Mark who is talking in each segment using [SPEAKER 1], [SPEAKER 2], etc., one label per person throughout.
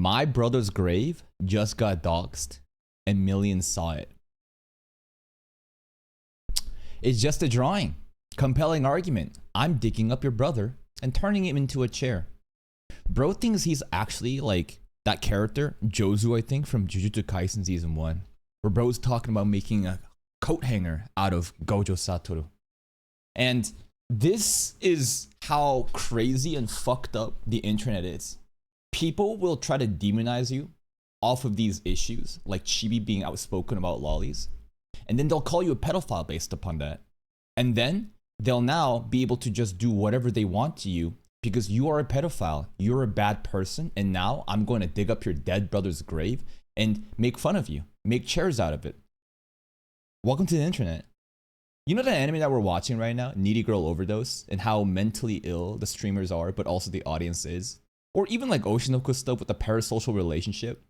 [SPEAKER 1] My brother's grave just got doxed and millions saw it. It's just a drawing. Compelling argument. I'm digging up your brother and turning him into a chair. Bro thinks he's actually like that character, Jozu, I think, from Jujutsu Kaisen Season 1. Where bro's talking about making a coat hanger out of Gojo Satoru. And this is how crazy and fucked up the internet is. People will try to demonize you off of these issues, like Chibi being outspoken about lollies, and then they'll call you a pedophile based upon that. And then they'll now be able to just do whatever they want to you because you are a pedophile, you're a bad person, and now I'm going to dig up your dead brother's grave and make fun of you, make chairs out of it. Welcome to the internet. You know the anime that we're watching right now, Needy Girl Overdose, and how mentally ill the streamers are, but also the audience is? Or even like Oshinoku stuff with the parasocial relationship.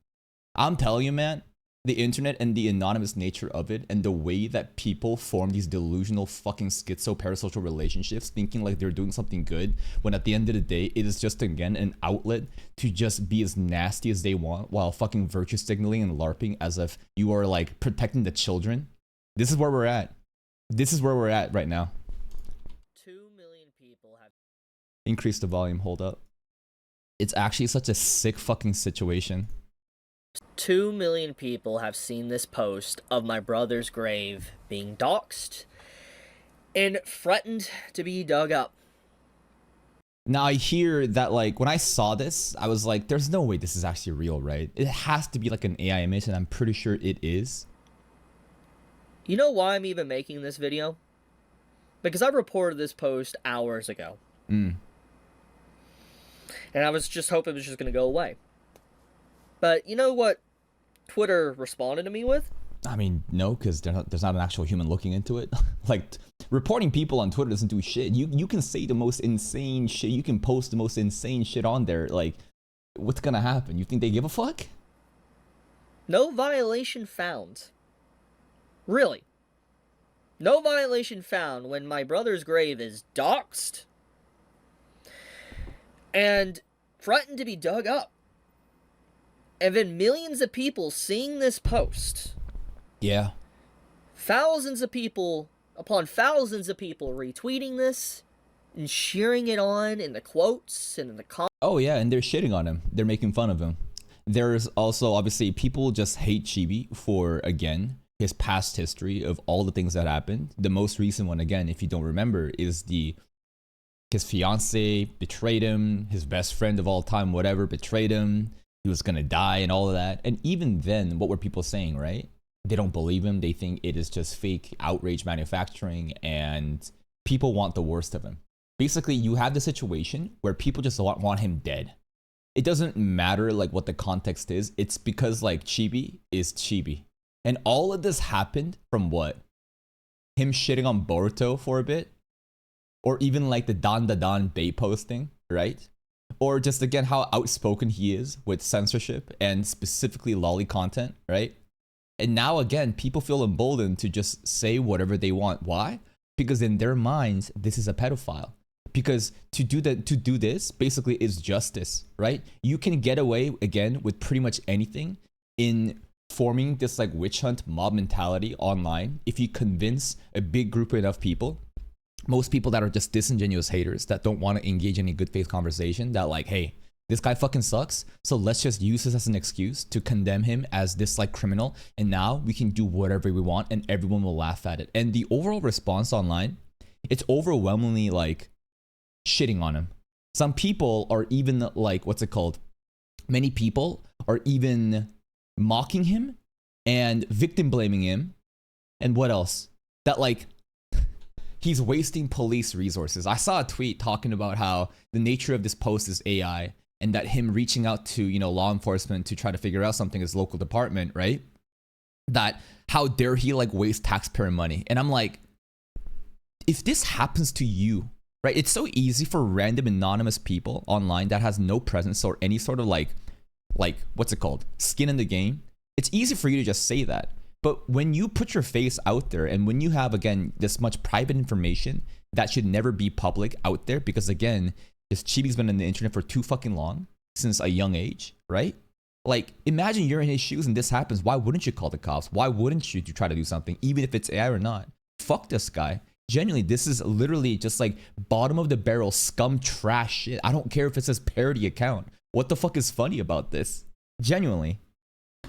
[SPEAKER 1] I'm telling you, man, the internet and the anonymous nature of it and the way that people form these delusional fucking schizo parasocial relationships thinking like they're doing something good when at the end of the day it is just again an outlet to just be as nasty as they want while fucking virtue signaling and LARPing as if you are like protecting the children. This is where we're at. This is where we're at right now.
[SPEAKER 2] 2 million people have...
[SPEAKER 1] Increase the volume, hold up. It's actually such a sick fucking situation.
[SPEAKER 2] 2 million people have seen this post of my brother's grave being doxed and threatened to be dug up.
[SPEAKER 1] Now I hear that like when I saw this, I was like, there's no way this is actually real, right? It has to be like an AI image, and I'm pretty sure it is.
[SPEAKER 2] You know why I'm even making this video? Because I reported this post hours ago. And I was just hoping it was just going to go away. But you know what Twitter responded to me with?
[SPEAKER 1] I mean, no, because there's not an actual human looking into it. Like, reporting people on Twitter doesn't do shit. You can say the most insane shit. You can post the most insane shit on there. Like, what's going to happen? You think they give a fuck?
[SPEAKER 2] No violation found. Really. No violation found when my brother's grave is doxed and threatened to be dug up. And then millions of people seeing this post.
[SPEAKER 1] Yeah.
[SPEAKER 2] Thousands of people upon thousands of people retweeting this and sharing it on in the quotes and in the comments.
[SPEAKER 1] Oh yeah, and they're shitting on him. They're making fun of him. There's also obviously people just hate Chibi for, again, his past history of all the things that happened. The most recent one, again, if you don't remember, is his fiance betrayed him, his best friend of all time, whatever, betrayed him. He was gonna die and all of that. And even then, what were people saying, right? They don't believe him. They think it is just fake outrage manufacturing and people want the worst of him. Basically, you have the situation where people just want him dead. It doesn't matter like what the context is. It's because like Chibi is Chibi. And all of this happened from what? Him shitting on Boruto for a bit? Or even like the Dan Da Dan bait posting, right? Or just again how outspoken he is with censorship and specifically lolly content, right? And now again, people feel emboldened to just say whatever they want. Why? Because in their minds, this is a pedophile. Because to do this basically is justice, right? You can get away again with pretty much anything in forming this like witch hunt mob mentality online if you convince a big group of enough people. Most people that are just disingenuous haters that don't want to engage in a good faith conversation that like, hey, this guy fucking sucks, so let's just use this as an excuse to condemn him as this like criminal, and now we can do whatever we want and everyone will laugh at it. And the overall response online, it's overwhelmingly like shitting on him. Some people are even like, what's it called? Many people are even mocking him and victim blaming him. And what else? That like, he's wasting police resources. I saw a tweet talking about how the nature of this post is AI and that him reaching out to, you know, law enforcement to try to figure out something, his local department, right? That how dare he like waste taxpayer money? And I'm like, if this happens to you, right? It's so easy for random anonymous people online that has no presence or any sort of like what's it called? Skin in the game. It's easy for you to just say that. But when you put your face out there and when you have, again, this much private information that should never be public out there, because again, this Chibi's been on the internet for too fucking long, since a young age, right? Like, imagine you're in his shoes and this happens. Why wouldn't you call the cops? Why wouldn't you try to do something, even if it's AI or not? Fuck this guy. Genuinely, this is literally just like bottom of the barrel scum trash shit. I don't care if it says parody account. What the fuck is funny about this? Genuinely.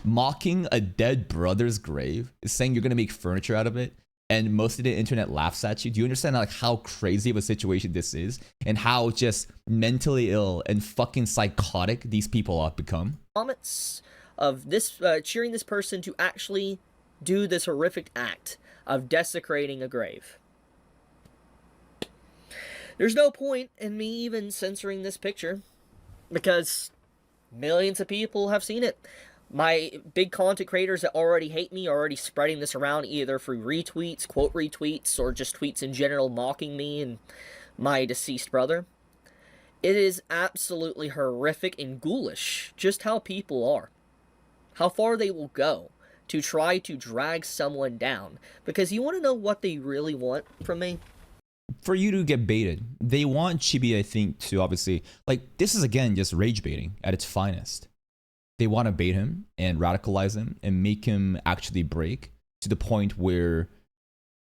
[SPEAKER 1] Mocking a dead brother's grave, saying you're gonna make furniture out of it, and most of the internet laughs at you. Do you understand like how crazy of a situation this is, and how just mentally ill and fucking psychotic these people have become?
[SPEAKER 2] Comments of this cheering this person to actually do this horrific act of desecrating a grave. There's no point in me even censoring this picture because millions of people have seen it. My big content creators that already hate me are already spreading this around either through retweets, quote retweets, or just tweets in general mocking me and my deceased brother. It is absolutely horrific and ghoulish just how people are. How far they will go to try to drag someone down. Because you want to know what they really want from me?
[SPEAKER 1] For you to get baited. They want Chibi, I think, to obviously, like, this is again just rage baiting at its finest. They want to bait him and radicalize him and make him actually break to the point where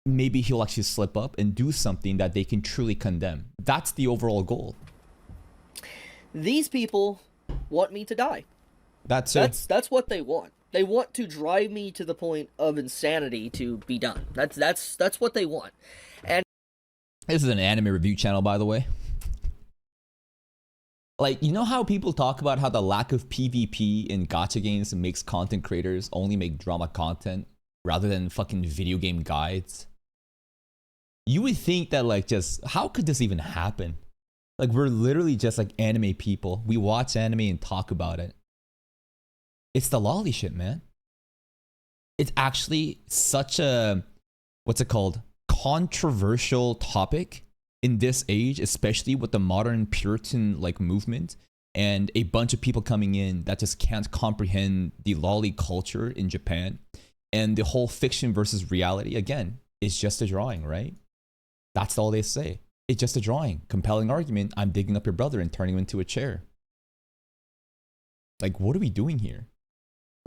[SPEAKER 1] maybe he'll actually slip up and do something that they can truly condemn. That's the overall goal.
[SPEAKER 2] These people want me to die.
[SPEAKER 1] That's
[SPEAKER 2] what they want. They want to drive me to the point of insanity to be done. That's what they want. And
[SPEAKER 1] this is an anime review channel, by the way. Like, you know how people talk about how the lack of PvP in gacha games makes content creators only make drama content rather than fucking video game guides? You would think that, like, just how could this even happen? Like, we're literally just like anime people. We watch anime and talk about it. It's the lolly shit, man. It's actually such a, what's it called? Controversial topic in this age, especially with the modern Puritan like movement and a bunch of people coming in that just can't comprehend the lolly culture in Japan. And the whole fiction versus reality, again, is just a drawing, right? That's all they say. It's just a drawing. Compelling argument. I'm digging up your brother and turning him into a chair. Like, what are we doing here?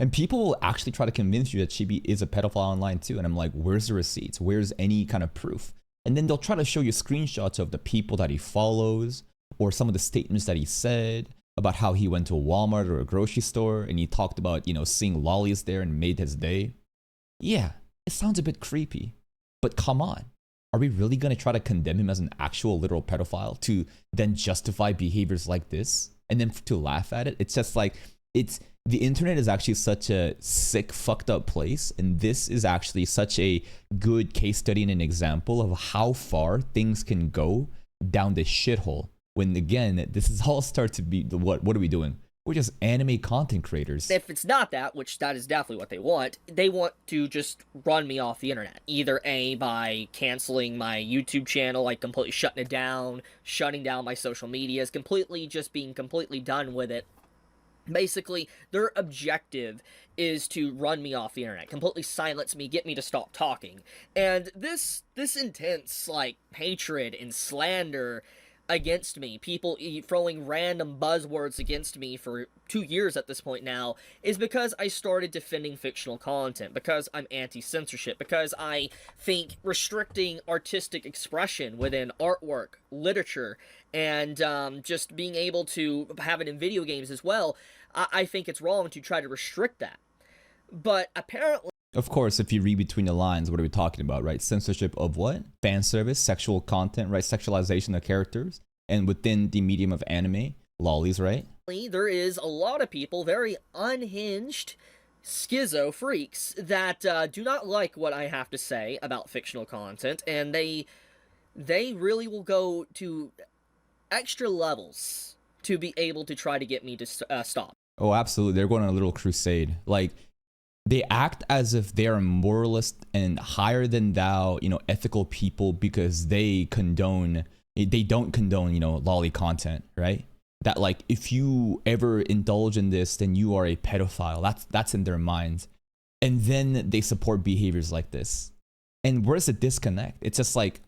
[SPEAKER 1] And people will actually try to convince you that Chibi is a pedophile online too. And I'm like, where's the receipts? Where's any kind of proof? And then they'll try to show you screenshots of the people that he follows or some of the statements that he said about how he went to a Walmart or a grocery store and he talked about, you know, seeing lollies there and made his day. Yeah, it sounds a bit creepy, but come on. Are we really going to try to condemn him as an actual literal pedophile to then justify behaviors like this and then to laugh at it? It's just like, the internet is actually such a sick, fucked up place. And this is actually such a good case study and an example of how far things can go down this shithole. When again, this is all start to be, what are we doing? We're just anime content creators.
[SPEAKER 2] If it's not that, which that is definitely what they want to just run me off the internet. Either A, by canceling my YouTube channel, like completely shutting it down, shutting down my social medias, completely just being completely done with it. Basically, their objective is to run me off the internet, completely silence me, get me to stop talking. And this intense, like, hatred and slander against me, people throwing random buzzwords against me for 2 years at this point now, is because I started defending fictional content, because I'm anti-censorship, because I think restricting artistic expression within artwork, literature, and just being able to have it in video games as well, I think it's wrong to try to restrict that. But apparently...
[SPEAKER 1] Of course, if you read between the lines, what are we talking about, right? Censorship of what? Fan service, sexual content, right? Sexualization of characters. And within the medium of anime, lollies, right?
[SPEAKER 2] There is a lot of people, very unhinged schizo freaks, that do not like what I have to say about fictional content, and they really will go to extra levels to be able to try to get me to stop.
[SPEAKER 1] Oh, absolutely. They're going on a little crusade. Like, they act as if they are moralist and higher than thou, you know, ethical people because they don't condone, you know, lolly content, right? That, like, if you ever indulge in this, then you are a pedophile. That's in their minds. And then they support behaviors like this. And where's the disconnect? It's just like,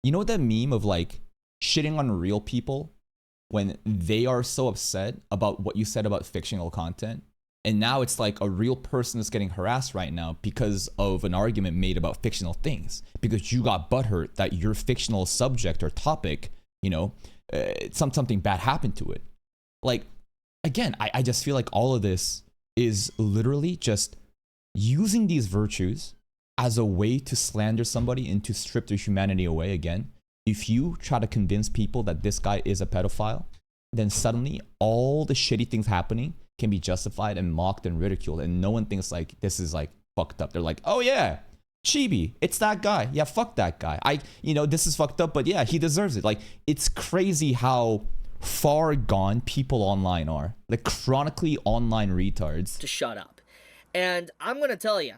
[SPEAKER 1] you know that meme of, like, shitting on real people when they are so upset about what you said about fictional content. And now it's like a real person is getting harassed right now because of an argument made about fictional things. Because you got butthurt that your fictional subject or topic, you know, something bad happened to it. Like, again, I just feel like all of this is literally just using these virtues as a way to slander somebody and to strip their humanity away again. If you try to convince people that this guy is a pedophile, then suddenly all the shitty things happening can be justified and mocked and ridiculed, and no one thinks like this is like fucked up. They're like, oh yeah, Chibi, it's that guy. Yeah, fuck that guy. This is fucked up, but yeah, he deserves it. Like, it's crazy how far gone people online are. Like, chronically online retards.
[SPEAKER 2] To shut up. And I'm gonna tell you,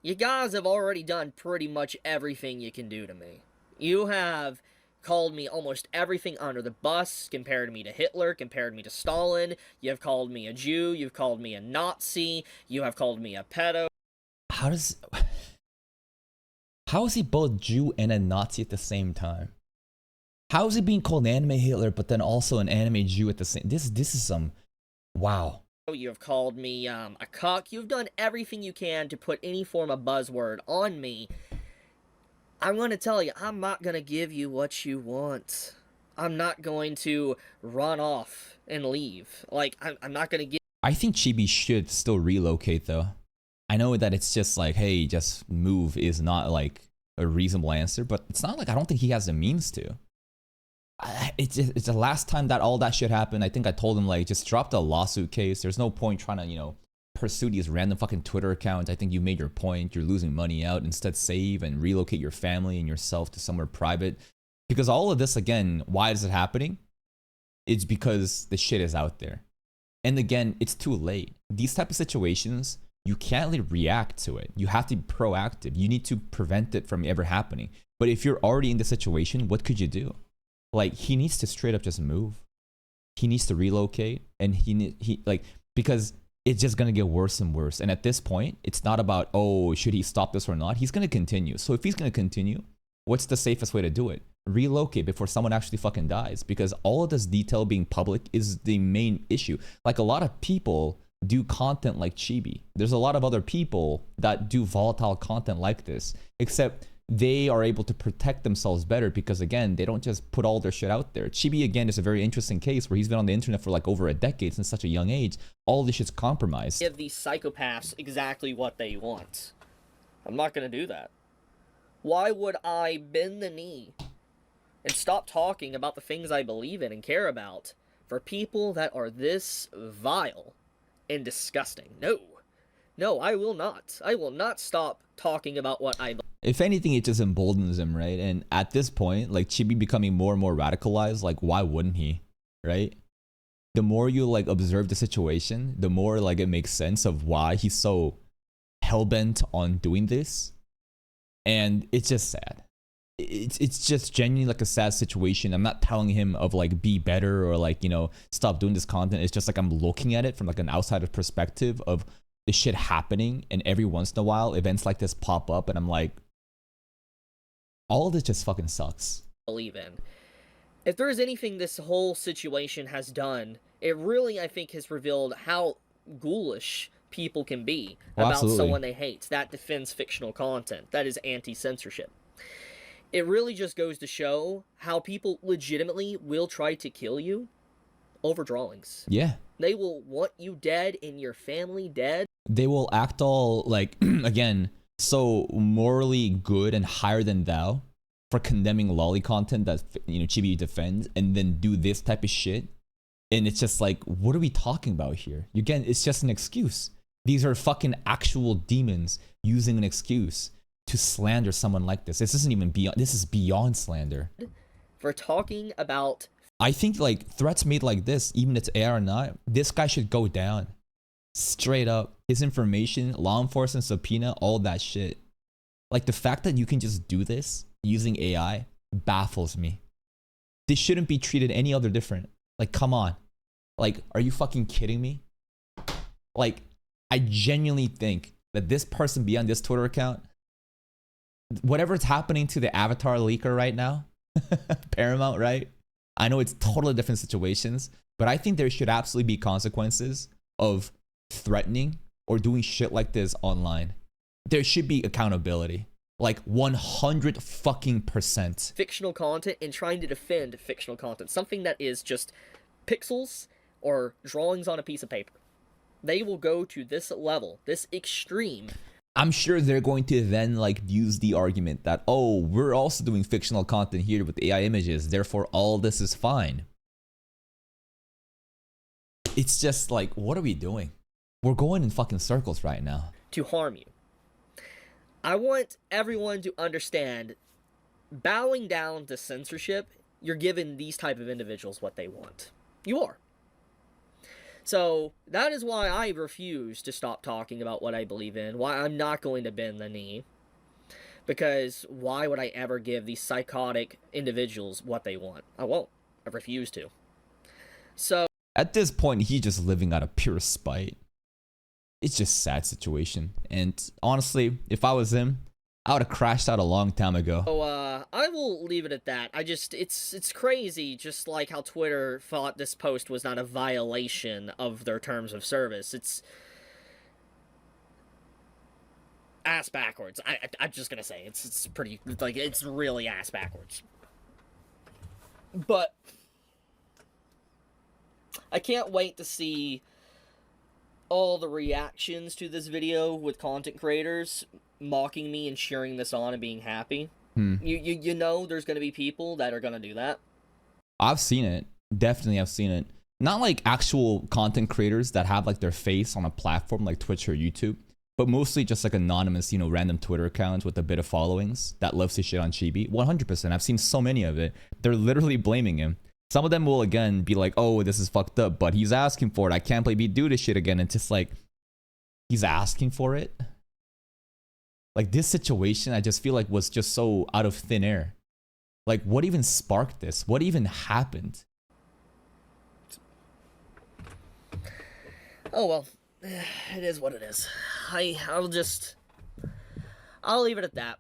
[SPEAKER 2] you guys have already done pretty much everything you can do to me. You have called me almost everything under the bus, compared me to Hitler, compared me to Stalin. You have called me a Jew, you've called me a Nazi, you have called me a pedo.
[SPEAKER 1] How is he both Jew and a Nazi at the same time? How is he being called an anime Hitler but then also an anime Jew at the same? This is some wow.
[SPEAKER 2] You have called me a cuck. You've done everything you can to put any form of buzzword on me. I'm going to tell you, I'm not going to give you what you want. I'm not going to run off and leave. Like, I'm not going to give...
[SPEAKER 1] I think Chibi should still relocate, though. I know that it's just like, hey, just move is not like a reasonable answer, but it's not like I don't think he has the means to. It's the last time that all that shit happened, I think I told him, like, just drop the lawsuit case. There's no point trying to, pursue these random fucking Twitter accounts. I think you made your point. You're losing money out. Instead, save and relocate your family and yourself to somewhere private. Because all of this, again, why is it happening? It's because the shit is out there. And again, it's too late. These type of situations, you can't really react to it. You have to be proactive. You need to prevent it from ever happening. But if you're already in the situation, what could you do? Like, he needs to straight up just move. He needs to relocate, and because it's just gonna get worse and worse. And at this point, it's not about, oh, should he stop this or not? He's gonna continue. So if he's gonna continue, what's the safest way to do it? Relocate before someone actually fucking dies. Because all of this detail being public is the main issue. Like, a lot of people do content like Chibi. There's a lot of other people that do volatile content like this, except they are able to protect themselves better because, again, they don't just put all their shit out there. Chibi, again, is a very interesting case where he's been on the internet for like over a decade since such a young age. All this shit's compromised.
[SPEAKER 2] Give these psychopaths exactly what they want. I'm not gonna do that. Why would I bend the knee and stop talking about the things I believe in and care about for people that are this vile and disgusting? No, I will not. I will not stop talking about what I believe.
[SPEAKER 1] If anything, it just emboldens him, right? And at this point, like, Chibi becoming more and more radicalized, like, why wouldn't he, right? The more you, like, observe the situation, the more, like, it makes sense of why he's so hell-bent on doing this. And it's just sad. It's just genuinely, like, a sad situation. I'm not telling him of, like, be better or, like, stop doing this content. It's just, like, I'm looking at it from, like, an outsider perspective of the shit happening, and every once in a while, events like this pop up, and I'm like, all of this just fucking sucks.
[SPEAKER 2] Believe in. If there is anything this whole situation has done, it really, I think, has revealed how ghoulish people can be about someone they hate. That defends fictional content. That is anti-censorship. It really just goes to show how people legitimately will try to kill you over drawings.
[SPEAKER 1] Yeah.
[SPEAKER 2] They will want you dead and your family dead.
[SPEAKER 1] They will act all, like, again, so morally good and higher than thou for condemning lolly content that, Chibi defends, and then do this type of shit. And it's just like, what are we talking about here? Again, it's just an excuse. These are fucking actual demons using an excuse to slander someone like this. This isn't even beyond, this is beyond slander.
[SPEAKER 2] For talking about...
[SPEAKER 1] I think, like, threats made like this, even if it's AR or not, this guy should go down. Straight up. His information, law enforcement subpoena, all that shit. Like, the fact that you can just do this using AI baffles me. This shouldn't be treated any other different. Like, come on. Like, are you fucking kidding me? Like, I genuinely think that this person beyond this Twitter account, whatever's happening to the Avatar leaker right now, Paramount, right? I know it's totally different situations, but I think there should absolutely be consequences of threatening or doing shit like this online. There should be accountability. Like 100 fucking %.
[SPEAKER 2] Fictional content and trying to defend fictional content. Something that is just pixels or drawings on a piece of paper. They will go to this level, this extreme.
[SPEAKER 1] I'm sure they're going to then like use the argument that, oh, we're also doing fictional content here with AI images, therefore all this is fine. It's just like, what are we doing? We're going in fucking circles right now.
[SPEAKER 2] To harm you. I want everyone to understand, bowing down to censorship, you're giving these type of individuals what they want. You are. So that is why I refuse to stop talking about what I believe in, why I'm not going to bend the knee. Because why would I ever give these psychotic individuals what they want? I won't. I refuse to. So
[SPEAKER 1] at this point, he's just living out of pure spite. It's just a sad situation. And honestly, if I was him, I would have crashed out a long time ago.
[SPEAKER 2] So, I will leave it at that. It's crazy, just like how Twitter thought this post was not a violation of their terms of service. It's ass backwards. I'm just gonna say, it's pretty, like, it's really ass backwards. But I can't wait to see all the reactions to this video with content creators mocking me and cheering this on and being happy. You know there's going to be people that are going to do that.
[SPEAKER 1] I've seen it. Definitely I've seen it. Not like actual content creators that have like their face on a platform like Twitch or YouTube, but mostly just like anonymous, you know, random Twitter accounts with a bit of followings that loves to shit on Chibi. 100%. I've seen so many of it. They're literally blaming him. Some of them will again be like, oh, this is fucked up, but he's asking for it. I can't believe he do this shit again. It's just like, he's asking for it. Like this situation, I just feel like was just so out of thin air. Like what even sparked this? What even happened?
[SPEAKER 2] Oh well, it is what it is. I'll leave it at that.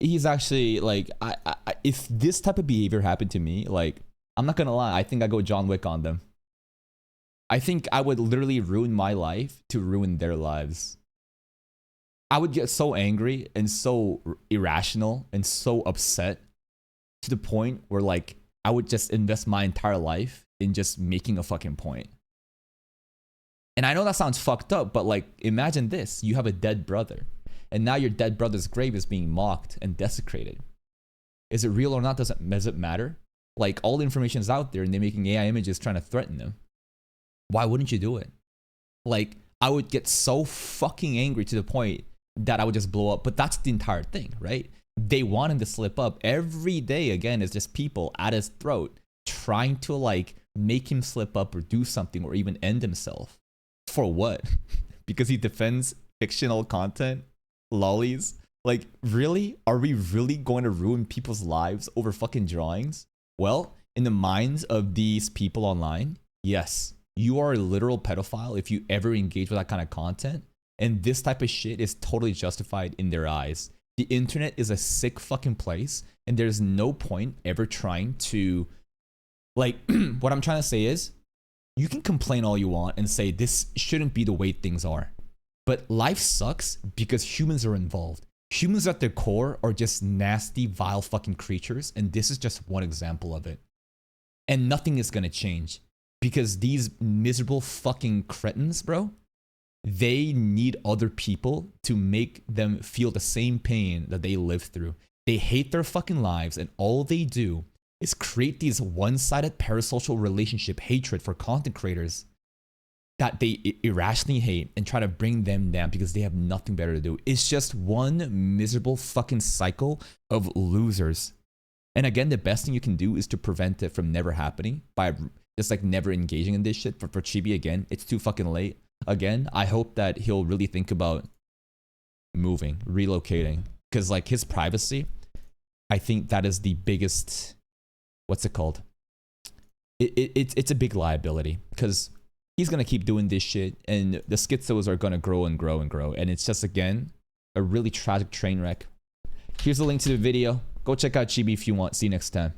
[SPEAKER 1] He's actually like, if this type of behavior happened to me, like, I'm not gonna lie, I think I go John Wick on them. I think I would literally ruin my life to ruin their lives. I would get so angry and so irrational and so upset to the point where like I would just invest my entire life in just making a fucking point. And I know that sounds fucked up, but like imagine this, you have a dead brother. And now your dead brother's grave is being mocked and desecrated. Is it real or not? Does it matter? Like all the information is out there and they're making AI images trying to threaten them. Why wouldn't you do it? Like I would get so fucking angry to the point that I would just blow up. But that's the entire thing, right? They want him to slip up. Every day again is just people at his throat trying to like make him slip up or do something or even end himself. For what? Because he defends fictional content? Lollies? Like, really? Are we really going to ruin people's lives over fucking drawings? Well, in the minds of these people online, yes, you are a literal pedophile if you ever engage with that kind of content. And this type of shit is totally justified in their eyes. The internet is a sick fucking place, and there's no point ever trying to, like, what I'm trying to say is, you can complain all you want and say this shouldn't be the way things are. But life sucks because humans are involved. Humans at their core are just nasty, vile fucking creatures, and this is just one example of it. And nothing is gonna change because these miserable fucking cretins, bro, they need other people to make them feel the same pain that they live through. They hate their fucking lives, and all they do is create these one-sided parasocial relationship hatred for content creators that they irrationally hate and try to bring them down because they have nothing better to do. It's just one miserable fucking cycle of losers. And again, the best thing you can do is to prevent it from never happening by just like never engaging in this shit. For Chibi, again, it's too fucking late. Again, I hope that he'll really think about moving, relocating, because like his privacy, I think that is the biggest, what's it called? It's a big liability because he's going to keep doing this shit and the schizos are going to grow and grow and grow. And it's just, again, a really tragic train wreck. Here's a link to the video. Go check out Chibi if you want. See you next time.